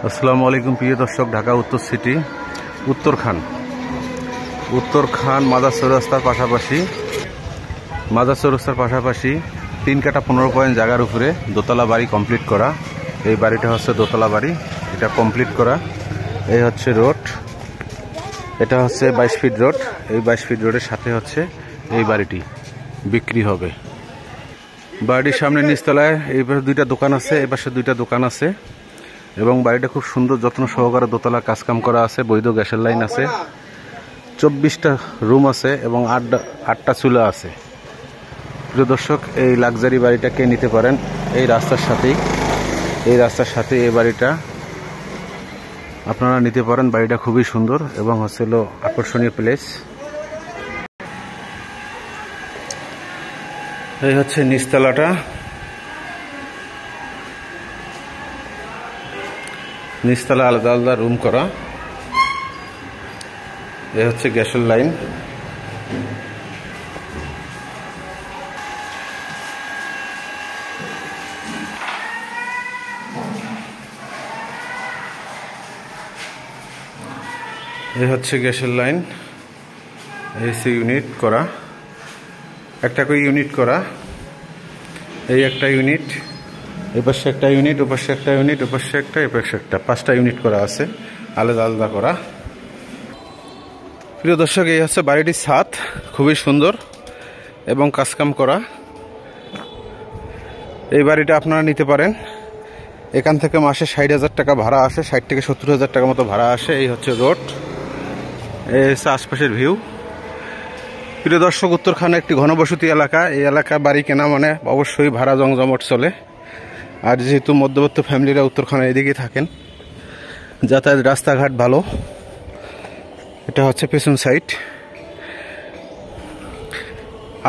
আসসালামু আলাইকুম প্রিয় দর্শক, ঢাকা উত্তর সিটি উত্তরখান মাজার চৌরাস্তার পাশাপাশি 3 কাঠা 15 পয়েন্ট জায়গার উপরে দোতলা বাড়ি কমপ্লিট করা। এই বাড়িটা হচ্ছে দোতলা বাড়ি, এটা কমপ্লিট করা। এই হচ্ছে রোড, এটা হচ্ছে 22 ফিট রোড। এই 22 ফিট রোডের সাথে হচ্ছে এই বাড়িটি বিক্রি হবে। বাড়িটির সামনে নিচতলায় এই পাশে 2টা দোকান আছে, এই পাশে 2টা দোকান আছে এবং বাড়িটা খুব সুন্দর যত্ন সহকারে দোতলা কাজকাম করা আছে। বৈধ গ্যাসের লাইন আছে, 24টা রুম আছে এবং 8টা চুলা আছে। প্রিয় দর্শক, এই লাক্সারি বাড়িটাকে নিতে পারেন এই রাস্তার সাথে এই বাড়িটা আপনারা নিতে পারেন। বাড়িটা খুবই সুন্দর এবং হচ্ছিল আকর্ষণীয় প্লেস। এই হচ্ছে নিচতলাটা, নিচতলা আলাদা আলাদা রুম করা। এই হচ্ছে গ্যাসের লাইন। এই হচ্ছে গ্যাসের লাইন, এসি ইউনিট করা, একটা করে ইউনিট করা। এই একটা ইউনিট, এপাশে একটা ইউনিট, ওপাশে একটা ইউনিট, ওপাশে একটা, এপাশে একটা, 5টা ইউনিট করা আছে, আলাদা আলাদা করা। প্রিয় দর্শক, এই হচ্ছে বাড়িটির ছাদ, খুবই সুন্দর এবং কাজকাম করা। এই বাড়িটা আপনারা নিতে পারেন। এখান থেকে মাসে 60,000 টাকা ভাড়া আসে, 60 থেকে 70,000 টাকা মতো ভাড়া আসে। এই হচ্ছে রোড, এই হচ্ছে আশপাশের ভিউ। প্রিয় দর্শক, উত্তরখানে একটি ঘনবসতি এলাকা। এই এলাকা বাড়ি কেনা মানে অবশ্যই ভাড়া জমজমট চলে। আর যেহেতু মধ্যবিত্ত ফ্যামিলিরা উত্তরখানে এদিকে থাকেন, যাতায়াত রাস্তাঘাট ভালো। এটা হচ্ছে পেছন সাইড।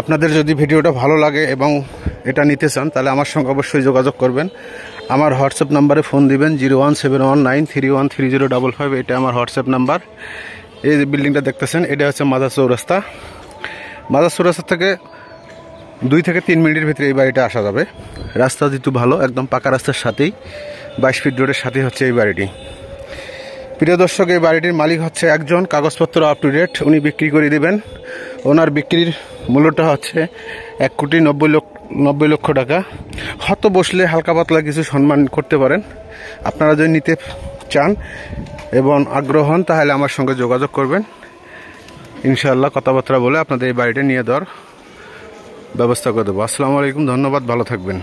আপনাদের যদি ভিডিওটা ভালো লাগে এবং এটা নিতে চান তাহলে আমার সঙ্গে অবশ্যই যোগাযোগ করবেন। আমার হোয়াটসঅ্যাপ নাম্বারে ফোন দিবেন 01719313055। এটা আমার হোয়াটসঅ্যাপ নাম্বার। এই যে বিল্ডিংটা দেখতেছেন, এটা হচ্ছে মাজার চৌরাস্তা। মাজার চৌরাস্তা থেকে 2 থেকে 3 মিনিটের ভিতরে এই বাড়িটা আসা যাবে। রাস্তা যেহেতু ভালো, একদম পাকা রাস্তার সাথেই 22 ফিট রোডের সাথেই হচ্ছে এই বাড়িটি। প্রিয় দর্শক, এই বাড়িটির মালিক হচ্ছে একজন, কাগজপত্র আপ টু ডেট, উনি বিক্রি করে দেবেন। ওনার বিক্রির মূল্যটা হচ্ছে 1,90,00,000 টাকা। হয়তো বসলে হালকা পাতলা কিছু সম্মান করতে পারেন। আপনারা যদি নিতে চান এবং আগ্রহ হন তাহলে আমার সঙ্গে যোগাযোগ করবেন। ইনশাআল্লাহ কথাবার্তা বলে আপনাদের এই বাড়িটা নিয়ে দেওয়ার ব্যবস্থা করে দেবো। আসসালামু আলাইকুম, ধন্যবাদ, ভালো থাকবেন।